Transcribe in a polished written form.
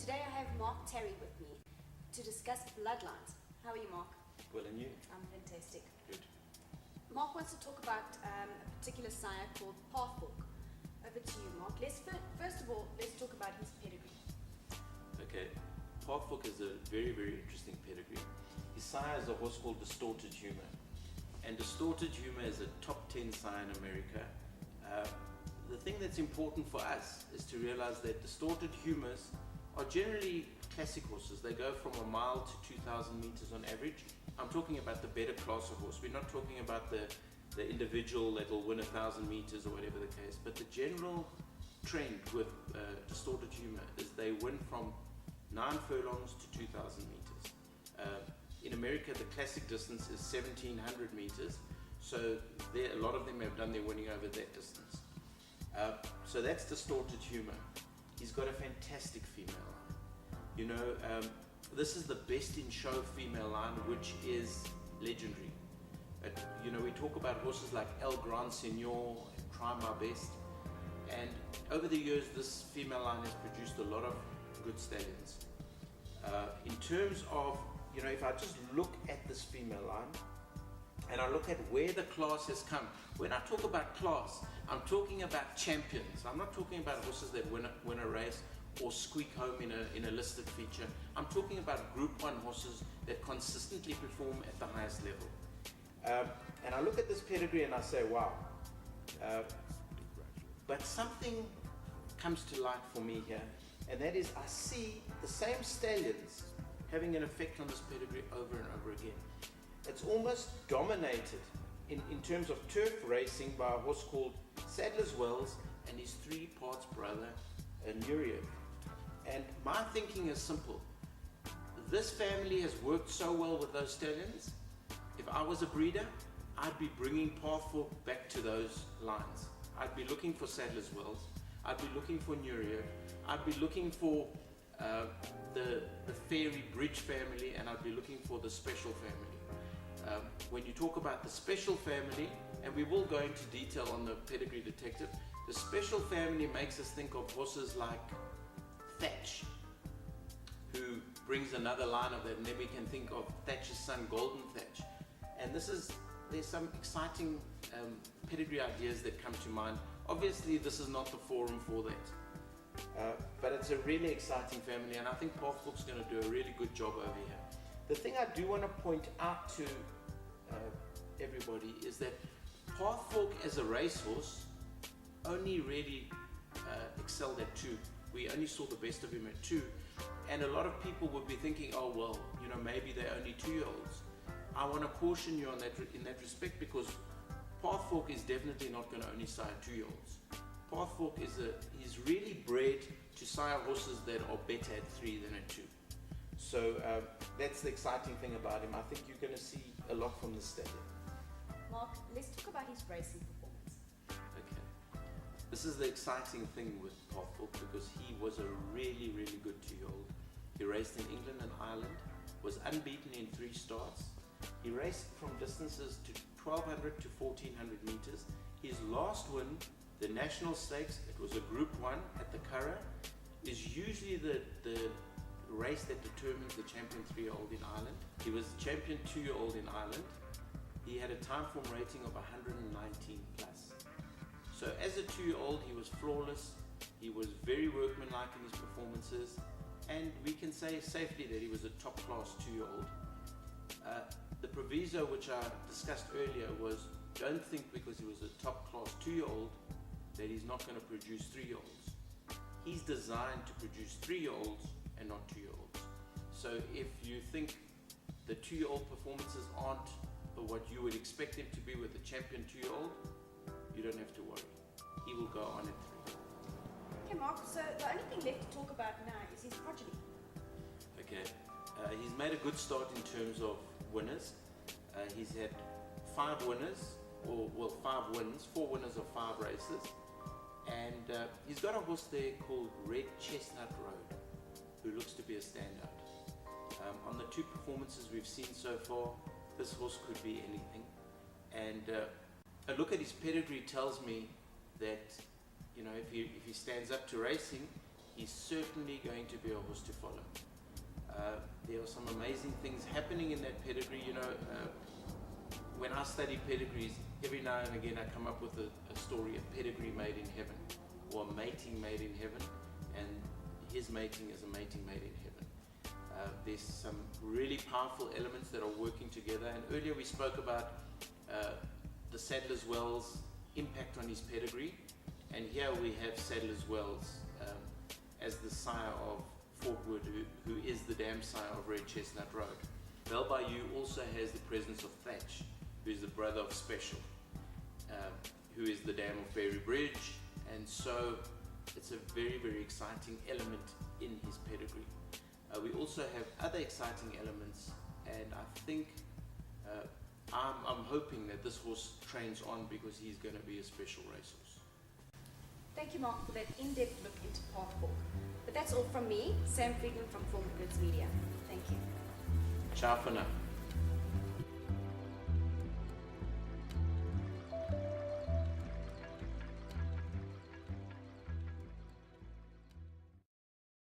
Today I have Mark Terry with me to discuss Bloodlines. How are you, Mark? Well, and you? I'm fantastic. Good. Mark wants to talk about a particular sire called Pathwalk. Over to you, Mark. First of all, let's talk about his pedigree. Okay. Pathwalk is a very, very interesting pedigree. His sire is a horse called Distorted Humor. And Distorted Humor is a top 10 sire in America. The thing that's important for us is to realize that Distorted Humors are generally classic horses. They go from a mile to 2,000 meters on average. I'm talking about the better class of horse. We're not talking about the individual that will win 1,000 meters or whatever the case. But the general trend with Distorted Humor is they win from 9 furlongs to 2,000 meters. In America, the classic distance is 1,700 meters. So a lot of them have done their winning over that distance. So that's Distorted Humor. He's got a fantastic female line. You know, this is the best in show female line, which is legendary. You know, we talk about horses like El Gran Senor and Try My Best. And over the years, this female line has produced a lot of good stallions. In terms of, you know, if I just look at this female line, and I look at where the class has come. When I talk about class, I'm talking about champions. I'm not talking about horses that win a race or squeak home in a listed feature. I'm talking about Group 1 horses that consistently perform at the highest level. And I look at this pedigree and I say, wow. But something comes to light for me here, and that is I see the same stallions having an effect on this pedigree over and over again. It's almost dominated in terms of turf racing by a horse called Sadler's Wells and his 3 parts brother, Nuria. And my thinking is simple. This family has worked so well with those stallions. If I was a breeder, I'd be bringing Pathwalk back to those lines. I'd be looking for Sadler's Wells. I'd be looking for Nuria. I'd be looking for the Fairy Bridge family, and I'd be looking for the Special family. When you talk about the Special family, and we will go into detail on the pedigree detective, the Special family makes us think of horses like Thatch, who brings another line of that, and then we can think of Thatch's son, Golden Thatch. And there's some exciting pedigree ideas that come to mind. Obviously, this is not the forum for that. But it's a really exciting family, and I think Pathwalk's going to do a really good job over here. The thing I do want to point out to everybody is that Pathwalk as a racehorse only really excelled at 2. We only saw the best of him at 2. And a lot of people would be thinking, oh well, you know, maybe they're only 2-year-olds. I want to caution you on that in that respect, because Pathwalk is definitely not going to only sire 2-year-olds. Pathwalk is really bred to sire horses that are better at 3 than at 2. So that's the exciting thing about him. I think you're going to see a lot from this stallion. Mark, let's talk about his racing performance. Okay. This is the exciting thing with Pathwalk, because he was a really, really good 2-year-old. He raced in England and Ireland, was unbeaten in 3 starts. He raced from distances to 1,200 to 1,400 meters. His last win, the National Stakes, it was a Group 1 at the Curragh, is usually the race that determines the champion 3-year-old in Ireland. He was champion 2-year-old in Ireland. He had a time form rating of 119 plus. So as a 2-year-old, he was flawless. He was very workmanlike in his performances, and we can say safely that he was a top class 2-year-old. The proviso which I discussed earlier was, don't think because he was a top class 2-year-old that he's not going to produce 3-year-olds. He's designed to produce 3-year-olds and not 2-year-olds. So if you think the 2-year-old performances aren't what you would expect them to be with a champion 2-year-old, you don't have to worry. He will go on at 3. Okay, Mark, so the only thing left to talk about now is his progeny. Okay, he's made a good start in terms of winners. He's had 5 winners, 5 wins, 4 winners of 5 races. And he's got a horse there called Red Chestnut Road, who looks to be a standout. On the 2 performances we've seen so far, this horse could be anything. And a look at his pedigree tells me that, you know, if he stands up to racing, he's certainly going to be a horse to follow. There are some amazing things happening in that pedigree. You know, when I study pedigrees, every now and again I come up with a story, a pedigree made in heaven, or a mating made in heaven, and his mating is a mating made in heaven. There's some really powerful elements that are working together, and earlier we spoke about the Sadler's Wells impact on his pedigree, and here we have Sadler's Wells as the sire of Forkwood, who is the dam sire of Red Chestnut Road. Bell Bayou also has the presence of Thatch, who is the brother of Special, who is the dam of Berry Bridge, and so it's a very, very exciting element in his pedigree. We also have other exciting elements, and I think I'm hoping that this horse trains on because he's going to be a special racehorse. Thank you, Mark, for that in-depth look into Pathwalk. But that's all from me, Sam Friedman from Formgrids Media. Thank you. Ciao for now.